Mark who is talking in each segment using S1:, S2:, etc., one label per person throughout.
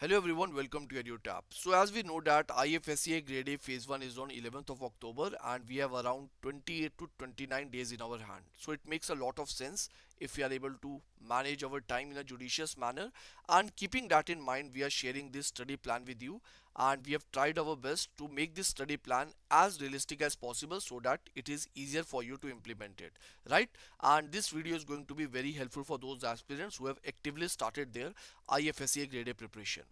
S1: Hello everyone, welcome to EduTap. So as we know that IFSCA Grade A Phase 1 is on 11th of October and we have around 28 to 29 days in our hand. So it makes a lot of sense if we are able to manage our time in a judicious manner, and keeping that in mind we are sharing this study plan with you, and we have tried our best to make this study plan as realistic as possible so that it is easier for you to implement it, right? And this video is going to be very helpful for those aspirants who have actively started their IFSCA Grade A preparation.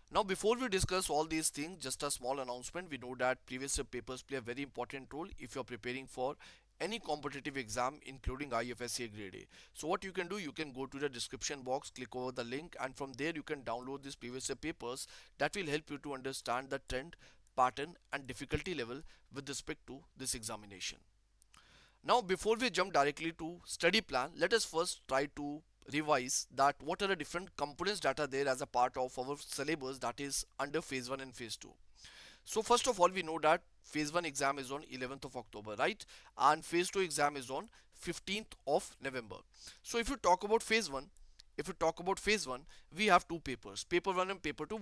S1: Now, before we discuss all these things, just a small announcement. We know that previous year papers play a very important role if you're preparing for any competitive exam, including IFSCA Grade A. So what you can do, you can go to the description box, click over the link, and from there you can download these previous year papers that will help you to understand the trend, pattern, and difficulty level with respect to this examination. Now, before we jump directly to study plan, let us first try to revise that what are the different components that are there as a part of our syllabus that is under phase 1 and phase 2. So first of all, we know that phase 1 exam is on 11th of October, right? And phase 2 exam is on 15th of November. So if you talk about phase 1, we have two papers, paper 1 and paper 2.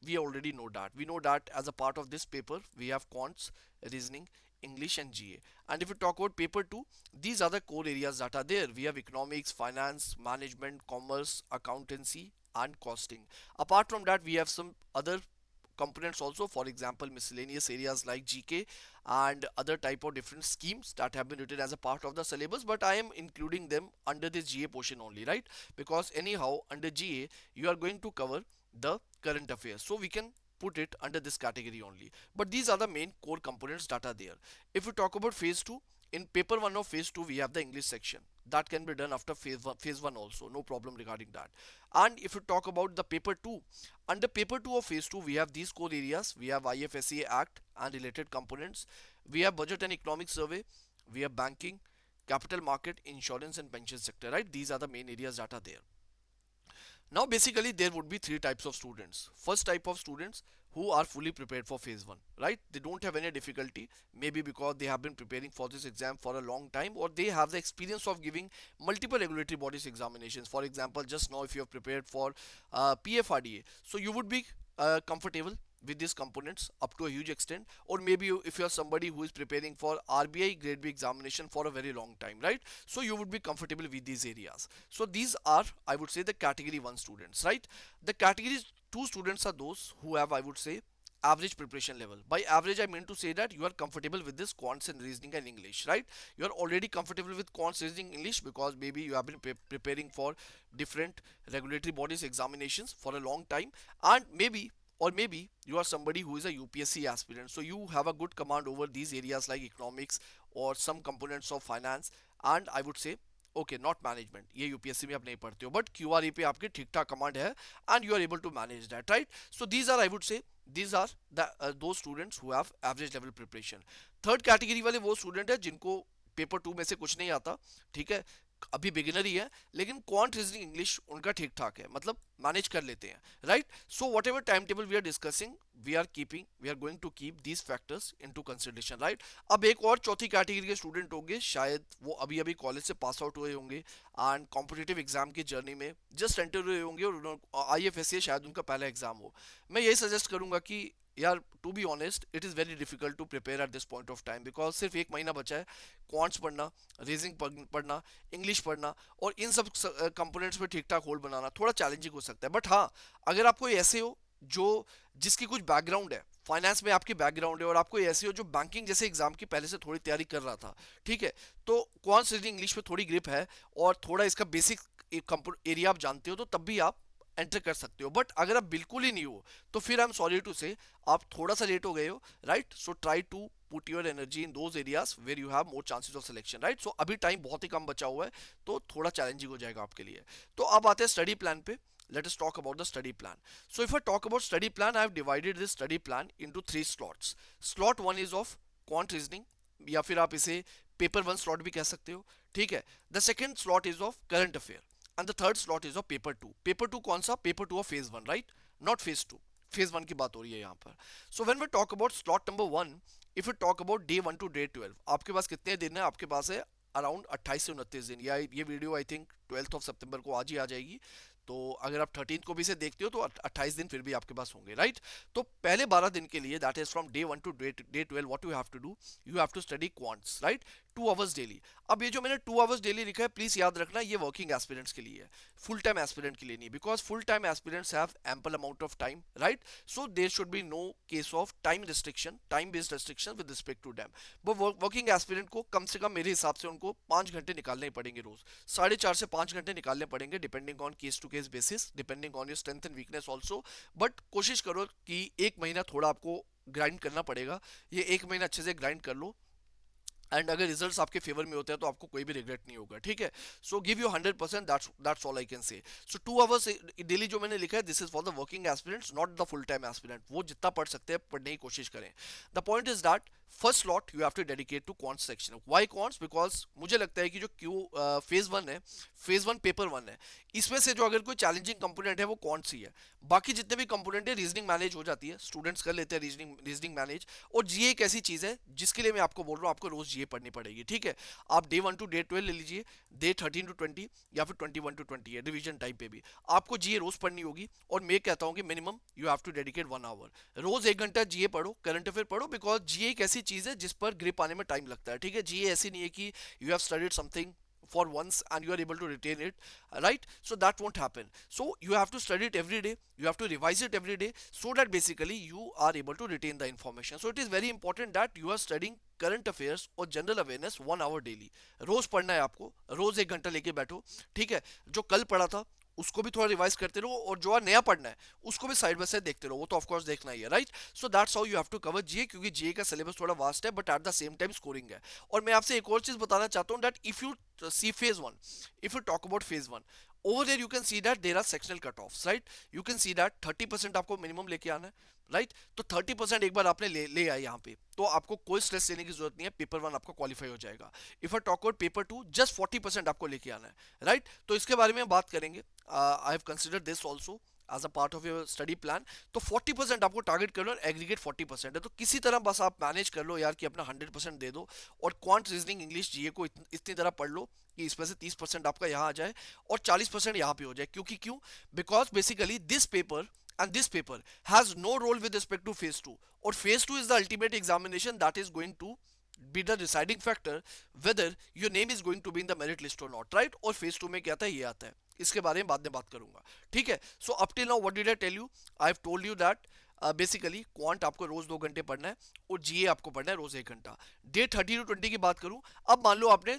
S1: We already know that. We know that as a part of this paper, we have quants, reasoning, English and GA. And if you talk about paper 2, these are the core areas that are there. We have economics, finance, management, commerce, accountancy, and costing. Apart from that, we have some other components also, for example miscellaneous areas like GK and other type of different schemes that have been written as a part of the syllabus, but I am including them under this GA portion only, right? Because anyhow under GA you are going to cover the current affairs, so we can put it under this category only. But these are the main core components that are there. If we talk about phase 2, in paper 1 of phase 2 we have the English section that can be done after phase 1 also, no problem regarding that. And if you talk about the paper 2, under paper 2 of phase 2 we have these core areas. We have IFSCA Act and related components, we have budget and economic survey, we have banking, capital market, insurance and pension sector, right? These are the main areas that are there. Now basically there would be three types of students. First type of students who are fully prepared for phase 1, right? They don't have any difficulty, maybe because they have been preparing for this exam for a long time, or they have the experience of giving multiple regulatory bodies examinations. For example, just now if you have prepared for PFRDA, so you would be comfortable with these components up to a huge extent. Or maybe if you are somebody who is preparing for RBI grade B examination for a very long time, right? So you would be comfortable with these areas. So these are, I would say, the category 1 students, right? The category 2 students are those who have, I would say, average preparation level. By average I mean to say that you are comfortable with this quants and reasoning and English, right? You are already comfortable with quants, reasoning, English because maybe you have been preparing for different regulatory bodies examinations for a long time, and maybe you are somebody who is a UPSC aspirant, so you have a good command over these areas like economics or some components of finance, and I would say okay not management, ये UPSC में आप नहीं पढ़ते हो, but क्यूआरई पे आपके ठीक ठाक कमांड है and you are able to manage that, right? So these are, I would say, these are the those students who have average level preparation. Third category वाले वो स्टूडेंट है जिनको पेपर 2 में से कुछ नहीं आता, ठीक है, अभी बिगिनर ही है, लेकिन क्वांट रीजनिंग इंग्लिश उनका ठीक ठाक है, मतलब मैनेज कर लेते हैं, right? So whatever time table we are discussing, we are going to keep these factors into consideration, right? अब एक और चौथी कैटेगरी के स्टूडेंट होंगे, शायद वो अभी अभी कॉलेज से पास आउट हुए होंगे एंड कॉम्पिटेटिव एग्जाम की जर्नी में जस्ट एंटर हुए होंगे और IFSCA शायद उनका पहला एग्जाम हो. मैं यही सजेस्ट करूंगा कि यार, to be honest, it is very difficult to prepare at this point of time, because सिर्फ एक महीना बचा है. क्वांट्स पढ़ना, रीजनिंग पढ़ना, इंग्लिश पढ़ना और इन सब कंपोनेंट्स पे ठीक ठाक होल्ड बनाना थोड़ा चैलेंजिंग हो सकता है. बट हाँ, अगर आपको ऐसे हो जो जिसकी कुछ बैकग्राउंड है, फाइनेंस में आपकी बैकग्राउंड है और आपको ऐसे हो जो बैंकिंग जैसे एग्जाम की पहले से थोड़ी तैयारी कर रहा था, ठीक है, तो क्वांट्स रीजनिंग इंग्लिश पे थोड़ी ग्रिप है और थोड़ा इसका बेसिक एरिया आप जानते हो, तो तब भी आप एंटर कर सकते हो. बट अगर आप बिल्कुल ही नहीं हो तो फिर आई एम सॉरी टू से आप थोड़ा सा लेट हो गए हो, right? So try to put your energy in those areas where you have more chances of selection, right? So अभी टाइम बहुत ही कम बचा हुआ है, तो थोड़ा चैलेंजिंग हो जाएगा आपके लिए. तो अब आते हैं स्टडी प्लान पे. Let us talk about the study plan. So if I talk about study plan, I have divided this study plan into three slots. Slot 1 is of quant reasoning, या फिर आप इसे पेपर 1 स्लॉट भी कह सकते हो, ठीक है. The second slot is of current affair and the third slot is of paper 2. Paper 2 कौन सा? Paper 2 of phase 1, right? Not phase 2, phase 1 की बात हो रही है यहाँ पर. So when we talk about slot number 1, if you talk about day 1 to day 12, आपके पास कितने दिन है? आपके पास है अराउंड 28 से 29 दिन, या ये video I think 12th of सितंबर को आज ही आ जाएगी. तो अगर आप 13 को भी से देखते हो तो 28 दिन फिर भी आपके पास होंगे, राइट। तो पहले 12 दिन के लिए, that is from day 1 to day 12, what you have to do, you have to study quants, right, 2 hours daily. अब ये जो मैंने 2 आवर्स डेली लिखा है, प्लीज याद रखना ये वर्किंग एस्पिरेंट्स के लिए है, फुल टाइम एस्पिरेंट के लिए नहीं, because full time aspirants have ample amount of time, right. So there should be no case of time restriction, time based restriction with respect to them. वो working aspirant को कम से कम मेरे हिसाब से उनको 5 घंटे निकालने ही पड़ेंगे रोज, 4.5 से 5 घंटे निकालने पड़ेंगे, depending on case to case basis, depending on your strength and weakness also. But कोशिश करो कि एक महीना थोड़ा आपको ग्राइंड करना पड़ेगा, ये एक महीना अच्छे से ग्राइंड कर लो, एंड अगर रिजल्ट्स आपके फेवर में होते हैं तो आपको कोई भी रिग्रेट नहीं होगा, ठीक है। So give you 100%, that's all I can say. So 2 hours daily जो मैंने लिखा है, this is for the working aspirants, not the full time aspirant. वो जितना पढ़ सकते हैं पढ़ने की कोशिश करें। The point is that first slot you have to dedicate to quants section. Why quants? Because मुझे लगता है कि जो फेज 1 है, फेज 1 पेपर 1 है, इसमें से जो अगर कोई चैलेंजिंग कंपोनेंट है वो क्वांट्स ही है। बाकी जितने भी कंपोनेंट है, रीजनिंग मैनेज हो जाती है, स्टूडेंट्स कर लेते हैं रीजनिंग मैनेज। और जीए एक ऐसी चीज है जिसके लिए मैं आपको बोल रहा हूँ, आपको रोज जीए पढ़नी पड़ेगी, ठीक है। आप डे 1 टू डे 12 ले लीजिए, डे 13 टू 20, या फिर 21 टू 20 है रिवीजन टाइम पे भी आपको जीए रोज पढ़नी होगी। और मैं कहता हूँ कि minimum you have to dedicate 1 hour रोज, 1 घंटा जीए पढ़ो, करंट अफेयर पढ़ो, बिकॉज जीए एक ऐसी चीज है जिस पर ग्रिप आने में टाइम लगता है, ठीक है। जीए ऐसी नहीं है कि you have studied something for once and you are able to retain it, right? So that won't happen. So you have to study it every day, you have to revise it every day, so that basically you are able to retain the information. So it is very important that you are studying current affairs और general awareness 1 our daily. रोज पढ़ना है आपको, रोज 1 घंटा लेके बैठो, ठीक है। जो कल पढ़ा था उसको भी थोड़ा रिवाइज करते रहो, और जो नया पढ़ना है उसको भी साइड बाय साइड देखते रहो, वो तो ऑफकोर्स देखना ही है, right. So that's how you have to cover GA, क्योंकि जीए का सिलेबस थोड़ा वास्ट है, but at the same time scoring है। और मैं आपसे एक और चीज बताना चाहता हूँ, that if you see phase 1, if you talk about phase 1, over there you can see that there are sectional cutoffs, right? You can see that 30% आपको मिनिमम लेके आना है, राइट। तो 30% एक बार आपने ले आए यहाँ पे, तो आपको कोई स्ट्रेस लेने की जरूरत नहीं है, पेपर 1 आपका क्वालिफाई हो जाएगा। If I talk about paper 2, just 40% आपको लेके आना है, राइट। तो इसके बारे में बात करेंगे, I have considered this also as a part of your study plan. तो 40% आपको टारगेट कर लो, और एग्रीगेट 40% है, तो किसी तरह बस आप मैनेज कर लो यार कि अपना 100% दे दो, और क्वांट, रीजनिंग, इंग्लिश, जीए को इतनी तरह पढ़ लो कि इसमें से 30% आपका यहाँ आ जाए और 40% यहाँ पे हो जाए। क्योंकि क्यों? Because basically this paper and this paper has no role with respect to phase 2, or phase 2 is the ultimate examination that is going to be the deciding factor whether your name is going to be in the merit list or not, right? और phase 2 में क्या आता है, ये आता है, इसके बारे में बाद में बात करूंगा, ठीक है। So up till now what did I tell you? I have told you that basically quant आपको रोज 2 घंटे पढ़ना है, और जीए आपको पढ़ना है रोज 1 घंटा। डे 30 to 20 की बात करूं, अब मान लो आपने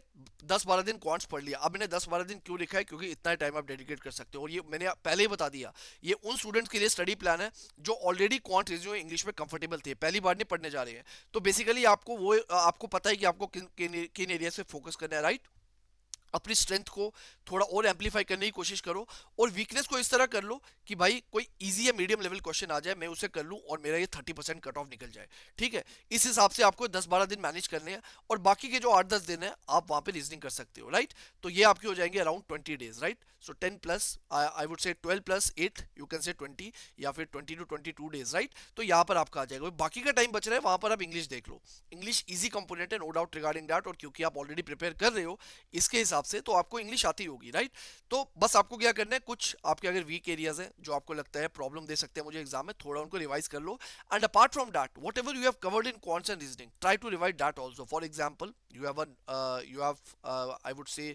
S1: 10-12 दिन क्वांट्स पढ़ लिया। अब मैंने 10-12 दिन क्यों लिखा है? क्योंकि इतना टाइम आप डेडिकेट कर सकते हो, और ये मैंने पहले ही बता दिया, ये उन स्टूडेंट्स के लिए स्टडी प्लान है जो ऑलरेडी क्वांट, रीजनिंग, इंग्लिश में कंफर्टेबल थे, पहली बार नहीं पढ़ने जा रहे हैं। तो बेसिकली आपको वो, आपको पता है कि आपको किन एरिया से फोकस करना है, राइट। अपनी स्ट्रेंथ को थोड़ा और एम्पलीफाई करने की कोशिश करो, और वीकनेस को इस तरह कर लो कि भाई कोई इजी या मीडियम लेवल क्वेश्चन आ जाए, मैं उसे कर लूं और मेरा ये 30% कट ऑफ निकल जाए, ठीक है। इस हिसाब से आपको 10-12 दिन मैनेज करने हैं, और बाकी के जो 8-10 दिन है आप वहां पे रीजनिंग कर सकते हो, राइट। तो ये आपके हो जाएंगे around 20 days, right. So 10 plus, I would से 12 प्लस 8, यू कैन से 20, या फिर 20 to 22 डेज, राइट। तो यहाँ पर आपका आ जाएगा। बाकी का टाइम बच रहा है, वहां पर आप इंग्लिश देख लो, इंग्लिश इजी कंपोनेंट है, नो डाउट रिगार्डिंग दैट, और क्योंकि आप ऑलरेडी प्रिपेयर कर रहे हो इसके हिसाब से, तो आपको इंग्लिश आती होगी, राइट। तो बस आपको क्या करना है, कुछ आपके अगर वीक एरियाज हैं जो आपको लगता है प्रॉब्लम दे सकते हैं मुझे एग्जाम में, थोड़ा उनको रिवाइज कर लो। And apart from that, whatever you have covered in quants and reasoning, try to revise that also. For example, you have I would say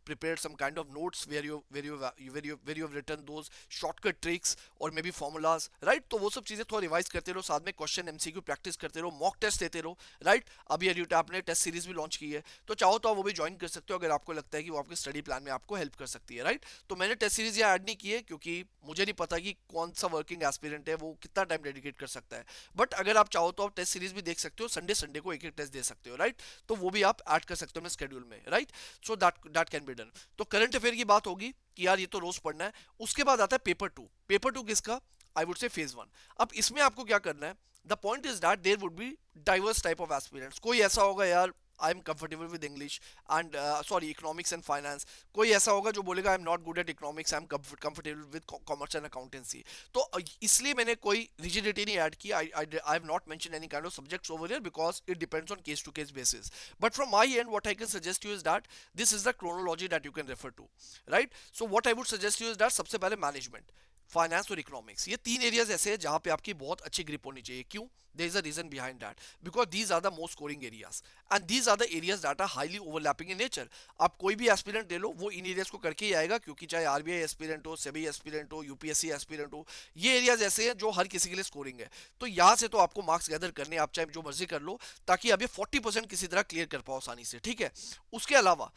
S1: prepared some kind of notes where you have written those shortcut tricks or maybe formulas, right? तो वो सब चीजें थोड़ा revise करते रहो, साथ में question MCQ practice करते रहो, मॉक टेस्ट देते रहो, राइट। अभी एड्यूटैप ने टेस्ट सीरीज भी लॉन्च की है, तो चाहो तो आप वो भी ज्वाइन कर सकते हो अगर आपको लगता है कि वो आपके स्टडी प्लान में आपको हेल्प कर सकती है, राइट। तो मैंने टेस्ट सीरीज यहाँ ऐड नहीं की है क्योंकि मुझे नहीं पता कि कौन सा वर्किंग एस्पिरेंट है वो कितना टाइम डेडिकेट कर सकता है, बट अगर आप चाहो तो आप टेस्ट सीरीज भी देख सकते हो, संडे संडे को एक एक टेस्ट दे सकते हो, राइट। तो वो भी आप ऐड कर सकते हो अपने स्केड्यूल में, right. So that can be done. तो करंट अफेयर की बात होगी कि यार ये तो रोज पढ़ना है। उसके बाद आता है पेपर 2। पेपर 2 किसका? I would say phase 1। अब इसमें आपको क्या करना है, the point is that there would be diverse type of aspirants. कोई ऐसा होगा यार I am comfortable with English and sorry economics and finance, कोई ऐसा होगा जो बोलेगा I am not good at economics, I am comfortable with commerce and accountancy. तो इसलिए मैंने कोई रिजिडिटी नहीं ऐड की, I have not mention any kind of subjects over here because it depends on case to case basis. But from my end what I can suggest you is that this is the chronology that you can refer to, right? So what I would suggest you is that सबसे पहले management, finance और economics, ये तीन areas ऐसे हैं जहां पे आपकी बहुत अच्छी ग्रिप होनी चाहिए। क्यों? There is a reason behind that, because these are the most scoring areas and these are the areas that are highly overlapping in nature. आप कोई भी एस्पिरेंट ले लो, वो इन एरियाज को करके ही आएगा, क्योंकि चाहे आरबीआई एस्पिरेंट हो, सेबी एस्पिरेंट हो, यूपीएससी एस्पिरेंट हो, ये एरियाज ऐसे हैं जो हर किसी के लिए स्कोरिंग है। तो यहाँ से तो आपको मार्क्स गैदर करने, आप चाहे जो मर्जी कर लो, ताकि आप ये 40% किसी तरह क्लियर कर पाओ आसानी से, ठीक है? उसके अलावा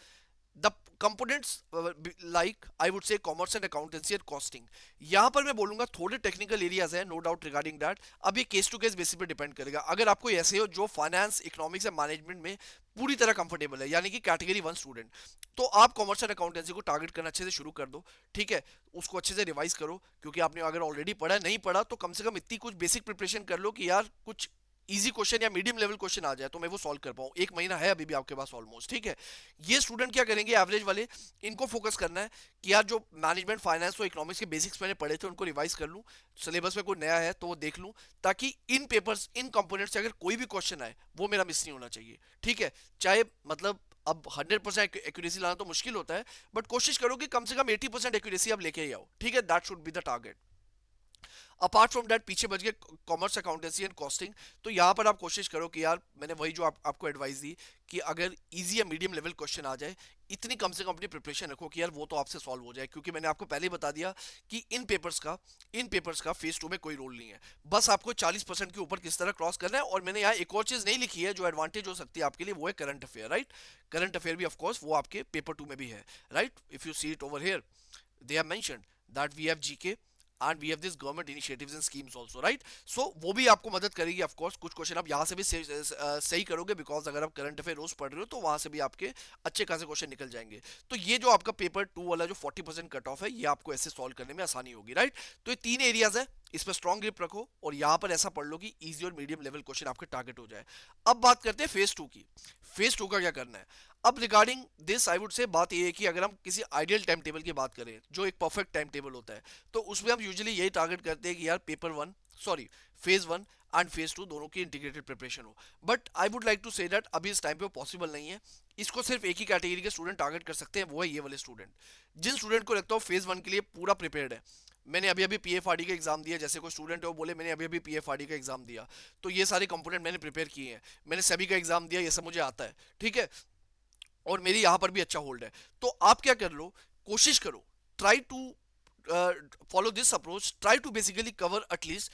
S1: the components like I would say commerce and accountancy and costing, यहाँ पर मैं बोलूंगा थोड़े टेक्निकल एरियाज हैं, नो डाउट रिगार्डिंग दैट। अब ये केस टू केस बेसिस पे डिपेंड करेगा। अगर आपको ऐसे हो जो फाइनेंस, इकोनॉमिक्स एंड मैनेजमेंट में पूरी तरह कंफर्टेबल है, यानी कि कैटेगरी 1 स्टूडेंट, तो आप कॉमर्स एंड अकाउंटेंसी को टारगेट करना अच्छे से शुरू कर दो, ठीक है? उसको अच्छे से रिवाइज करो, क्योंकि आपने अगर ऑलरेडी पढ़ा नहीं पढ़ा तो कम से कम इतनी कुछ बेसिक प्रिपरेशन कर लो कि यार कुछ इजी क्वेश्चन या मीडियम लेवल क्वेश्चन आ जाए तो मैं वो सॉल्व कर पाऊं। एक महीना है अभी भी आपके पास ऑलमोस्ट, ठीक है? ये स्टूडेंट क्या करेंगे, एवरेज वाले, इनको फोकस करना है कि यार जो मैनेजमेंट, फाइनेंस और इकोनॉमिक्स के बेसिक्स मैंने पढ़े थे उनको रिवाइज कर लूं, सिलेबस में कोई नया है तो वो देख लूं, ताकि इन पेपर्स, इन कंपोनेंट्स से अगर कोई भी क्वेश्चन आए वो मेरा मिस नहीं होना चाहिए, ठीक है? चाहे मतलब अब 100% एक्यूरेसी लाना तो मुश्किल होता है, बट कोशिश करो कि कम से कम 80% एक्यूरेसी आप लेके ही आओ, ठीक है? That should be the target. Apart from that पीछे बच गए कॉमर्स, अकाउंटेंसी एंड कॉस्टिंग। तो यहाँ पर आप कोशिश करो कि यार मैंने वही जो आपको एडवाइस दी कि अगर इजी या मीडियम लेवल क्वेश्चन आ जाए, इतनी कम से कम अपनी प्रिपरेशन रखो कि यार वो तो आपसे सॉल्व हो जाए, क्योंकि मैंने आपको पहले ही बता दिया कि इन पेपर्स का फेज 2 में कोई रोल नहीं है। बस आपको 40% के ऊपर किस तरह क्रॉस करना है। और मैंने यहाँ एक और चीज नहीं लिखी है जो एडवांटेज हो सकती है आपके लिए, वो है current affair, right? Current affair भी ऑफकोर्स वो आपके पेपर 2 में भी है, right? If you see it over here, they have mentioned that we have GK and we have this government initiatives and schemes also, right? So वो भी आपको मदद करेगी ऑफ कोर्स। कुछ क्वेश्चन आप यहाँ से भी सही करोगे, बिकॉज अगर आप करंट अफेयर रोज पढ़ रहे हो तो वहां से भी आपके अच्छे खासे क्वेश्चन निकल जाएंगे। तो ये जो आपका पेपर 2 वाला जो 40% कट ऑफ है, ये आपको ऐसे सॉल्व करने में आसानी होगी, राइट? तो ये तीन एरियाज है, इस पर स्ट्रॉन्ग ग्रिप रखो और यहाँ पर ऐसा पढ़ लो कि इजी और मीडियम लेवल क्वेश्चन आपके टारगेट हो जाए। अब बात करते हैं फेज 2 की। फेज 2 का क्या करना है? अब रिगार्डिंग दिस आई वुड से बात ये है कि अगर हम किसी आइडियल टाइम टेबल की बात करें, जो एक परफेक्ट टाइम टेबल होता है, तो उसमें हम यूजुअली यही टारगेट करते हैं कि यार फेज 1 एंड फेज 2 दोनों की इंटीग्रेटेड प्रिपरेशन हो। But I would like to say that अभी इस टाइम पे पॉसिबल नहीं है। इसको सिर्फ एक ही कैटेगरी के स्टूडेंट टारगेट कर सकते हैं, वो है ये वाले स्टूडेंट, जिन स्टूडेंट को लगता हो फेज 1 के लिए पूरा प्रिपेयर्ड है। मैंने अभी अभी पीएफआरडी का एग्जाम दिया, जैसे कोई स्टूडेंट है वो बोले मैंने अभी अभी पीएफआरडी का एग्जाम दिया, तो ये सारे कंपोनेंट मैंने प्रिपेयर किए हैं, मैंने सभी का एग्जाम दिया, ये सब मुझे आता है, ठीक है? और मेरी यहाँ पर भी अच्छा होल्ड है। तो आप क्या कर लो, कोशिश करो, try to follow this approach, try to basically cover at least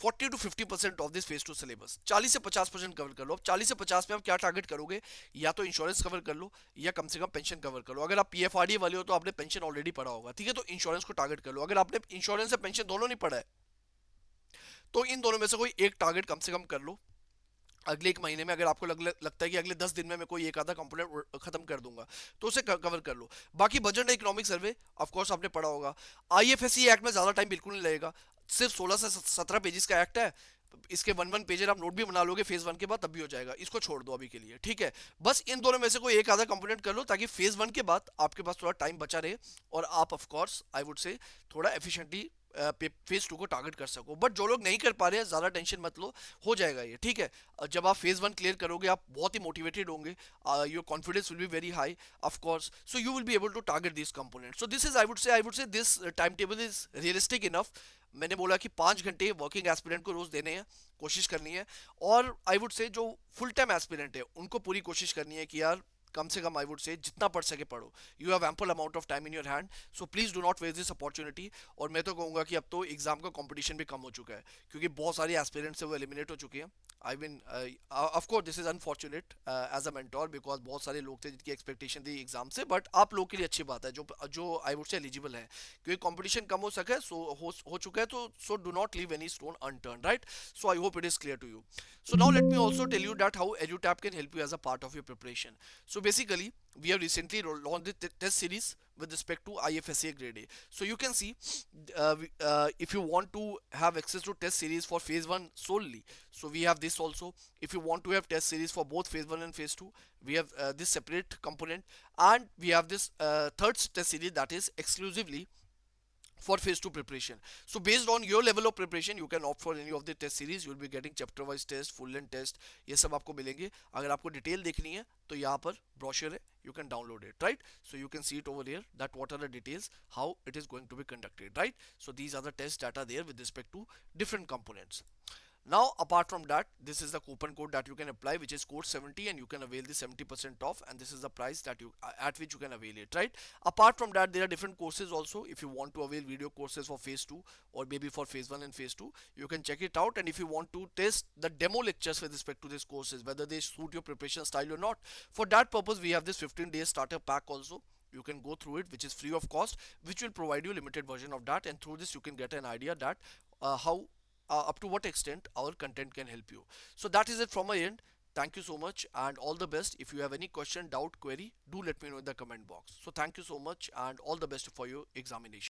S1: 40 to 50% of this phase 2 syllabus. 40 से 50% कवर कर लो। अब 40 से 50 में आप क्या टारगेट करोगे? या तो इंश्योरेंस कवर कर लो या कम से कम पेंशन कवर कर लो। अगर आप पीएफआरडी वाले हो तो आपने पेंशन ऑलरेडी पढ़ा होगा, ठीक है? तो इंश्योरेंस को टारगेट कर लो। अगर आपने इंश्योरेंस से पेंशन दोनों नहीं पढ़ा है तो इन दोनों में से कोई एक टारगेट कम से कम कर लो। अगले एक महीने में अगर आपको लगता है कि अगले 10 दिन में मैं कोई एक आधा कंपोनेंट खत्म कर दूंगा, तो उसे कवर कर लो। बाकी budget and economic survey of course आपने पढ़ा होगा। आईएफएससी एक्ट में ज्यादा टाइम बिल्कुल नहीं लगेगा, सिर्फ 16 से 17 पेजेस का एक्ट है। इसके वन पेजर आप नोट भी बना लोगे फेज 1 के बाद, तब भी हो जाएगा। इसको छोड़ दो अभी के लिए, ठीक है? बस इन दोनों में से कोई एक आधा कंपोनेंट कर लो, ताकि फेज 1 के बाद आपके पास थोड़ा टाइम बचा रहे और आप ऑफ कोर्स आई वुड से थोड़ा एफिशिएंटली फेज 2 को टारगेट कर सको। बट जो लोग नहीं कर पा रहे हैं, ज्यादा टेंशन मत लो, हो जाएगा ये, ठीक है? जब आप फेज 1 क्लियर करोगे आप बहुत ही मोटिवेटेड होंगे, your confidence will be very high of course, so you will be able to target this component. So this is I would say this time table is realistic enough. मैंने बोला कि 5 घंटे working aspirant को रोज देने हैं, कोशिश करनी है। और आई वुड से जो फुल टाइम एस्पिरेंट है उनको पूरी कोशिश करनी है कि यार कम से कम आई वुड से जितना पढ़ सके पढ़ो। You have ample amount of time in your hand, so please do not waste this opportunity. और मैं तो कहूंगा कि अब तो एग्जाम का कंपटीशन भी कम हो चुका है, क्योंकि बहुत सारे एस्पिरेंट्स है वो एलिमिनेट हो चुके हैं। I mean of course this is unfortunate as a mentor, because बहुत सारे लोग थे जिनकी एक्सपेक्टेशन थी एग्जाम से, बट आप लोग के लिए अच्छी बात है जो जो आई वुड से एलिजिबल है, क्योंकि कंपटीशन कम हो सके, सो हो चुका है, तो so do not leave any stone unturned, right? So I hope it is clear to you. So now let me also tell you that how EduTap can help you as a part of your preparation. So basically, we have recently launched the test series with respect to IFSCA grade A. So you can see, if you want to have access to test series for phase 1 solely, so we have this also. If you want to have test series for both phase 1 and phase 2, we have this separate component, and we have this third test series that is exclusively for phase 2 preparation. So based on your level of preparation, you can opt for any of the test series. You will be getting chapter wise test, full length test, ये सब आपको मिलेंगे. अगर आपको detail देखनी है तो यहाँ पर brochure है, you can download it, right? So you can see it over here, that what are the details, how it is going to be conducted, right? So these are the tests that are there with respect to different components. Now, apart from that, this is the coupon code that you can apply, which is code 70, and you can avail the 70% off, and this is the price that you at which you can avail it, right? Apart from that, there are different courses also. If you want to avail video courses for phase 2 or maybe for phase 1 and phase 2, you can check it out. And if you want to test the demo lectures with respect to these courses, whether they suit your preparation style or not, for that purpose, we have this 15-day starter pack also. You can go through it, which is free of cost, which will provide you a limited version of that, and through this you can get an idea that how up to what extent our content can help you. So that is it from my end. Thank you so much and all the best. If you have any question, doubt, query, do let me know in the comment box. So thank you so much and all the best for your examination.